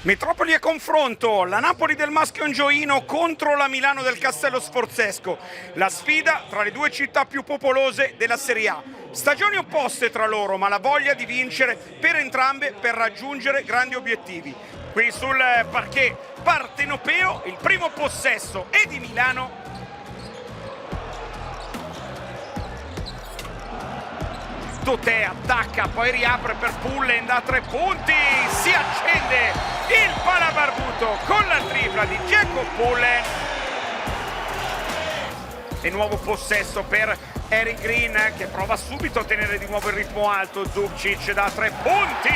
Metropoli a confronto, la Napoli del Maschio Angioino contro la Milano del Castello Sforzesco, la sfida tra le due città più popolose della Serie A. Stagioni opposte tra loro, ma la voglia di vincere per entrambe per raggiungere grandi obiettivi. Qui sul parquet partenopeo il primo possesso è di Milano. Totè attacca, poi riapre per Pullen da 3 punti, si accende il palabarbuto con la tripla di Jacob Pullen. E nuovo possesso per Eric Green che prova subito a tenere di nuovo il ritmo alto. Zubcic da 3 punti,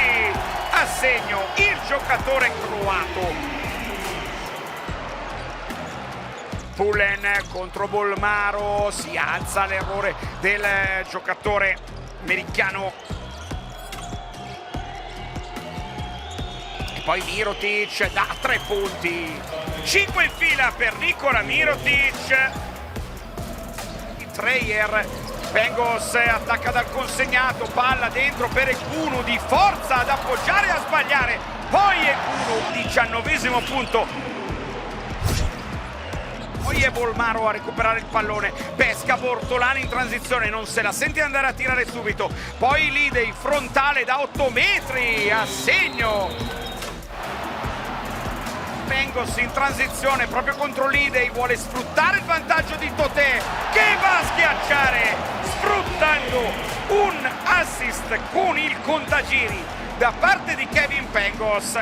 a segno il giocatore croato. Pullen contro Bolmaro, si alza l'errore del giocatore americano. E poi Mirotic da 3 punti, 5 in fila per Nikola Mirotic. Il Treyer, Pengos attacca dal consegnato, palla dentro per Ekunu, di forza ad appoggiare e a sbagliare, poi Ekunu, 19° punto. Poi è Bolmaro a recuperare il pallone, pesca Bortolani in transizione, non se la sente andare a tirare subito, poi Lidey frontale da 8 metri, a segno. Pengos in transizione proprio contro Lidey, vuole sfruttare il vantaggio di Totè che va a schiacciare sfruttando un assist con il contagiri da parte di Kevin Pengos.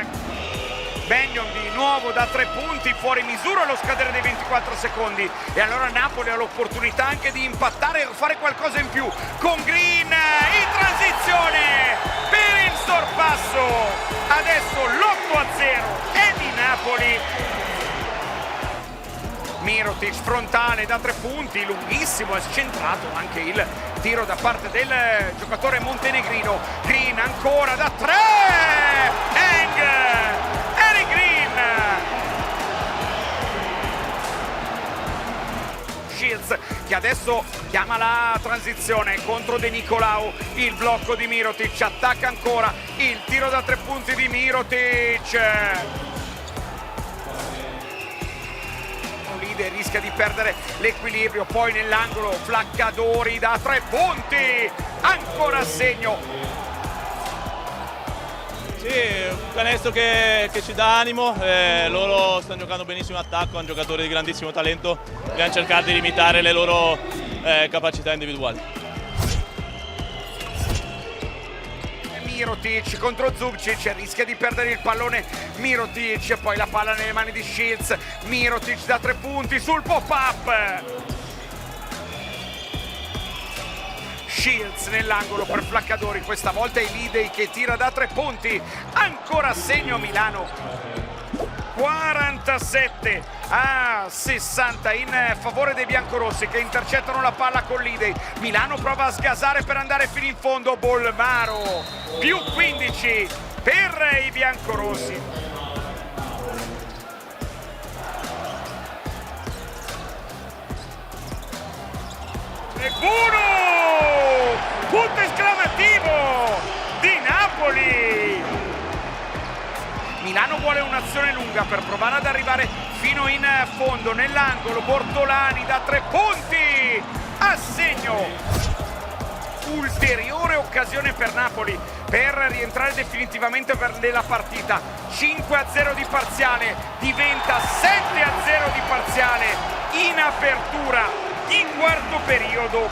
Benyon di nuovo da 3 punti, fuori misura allo scadere dei 24 secondi. E allora Napoli ha l'opportunità anche di impattare e fare qualcosa in più. Con Green in transizione per il sorpasso. Adesso l'8-0 è di Napoli. Mirotic frontale da 3 punti, lunghissimo, è scentrato anche il tiro da parte del giocatore montenegrino. Green ancora da 3. Shields che adesso chiama la transizione contro De Nicolau, il blocco di Mirotic, attacca ancora, il tiro da 3 punti di Mirotic. Lidey rischia di perdere l'equilibrio, poi nell'angolo Flaccadori da 3 punti, ancora a segno. Sì, un canestro che ci dà animo, loro stanno giocando benissimo in attacco, hanno giocatori di grandissimo talento, dobbiamo cercare di limitare le loro capacità individuali. Mirotic contro Zubcic, rischia di perdere il pallone Mirotic, poi la palla nelle mani di Shields, Mirotic da 3 punti sul pop-up. Shields nell'angolo per Flaccadori, questa volta è Lidey che tira da 3 punti, ancora segno Milano. 47-60 in favore dei biancorossi che intercettano la palla con Lidey. Milano prova a sgasare per andare fino in fondo, Bolmaro più 15 per i biancorossi. Ekunu! Punto esclamativo di Napoli! Milano vuole un'azione lunga per provare ad arrivare fino in fondo, nell'angolo, Bortolani da 3 punti, a segno. Ulteriore occasione per Napoli per rientrare definitivamente nella partita. 5-0 di parziale, diventa 7-0 di parziale in apertura di quarto periodo.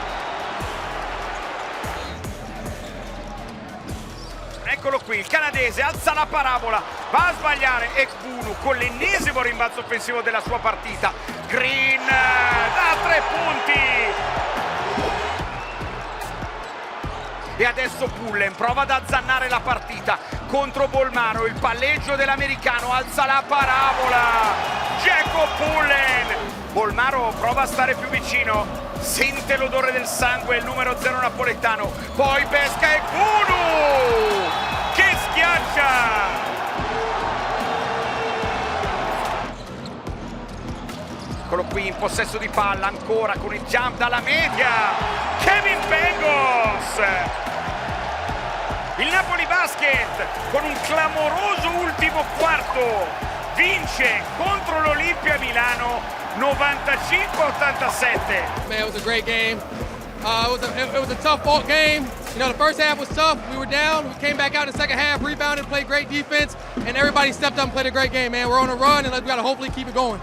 Eccolo qui, il canadese alza la parabola, va a sbagliare Ekunu con l'ennesimo rimbalzo offensivo della sua partita. Green da 3 punti. E adesso Pullen prova ad azzannare la partita contro Bolmaro, il palleggio dell'americano, alza la parabola. Jacob Pullen. Bolmaro prova a stare più vicino, sente l'odore del sangue, il numero 0 napoletano, poi pesca Ekunu che schiaccia. Eccolo qui in possesso di palla, ancora con il jump dalla media, Kevin Pengos. Il Napoli Basket con un clamoroso ultimo quarto vince contro l'Olimpia Milano 95-87. Man, it was a great game. It was a tough ball game. You know, the first half was tough. We were down. We came back out in the second half, rebounded, played great defense, and everybody stepped up and played a great game, man. We're on a run, and we got to hopefully keep it going.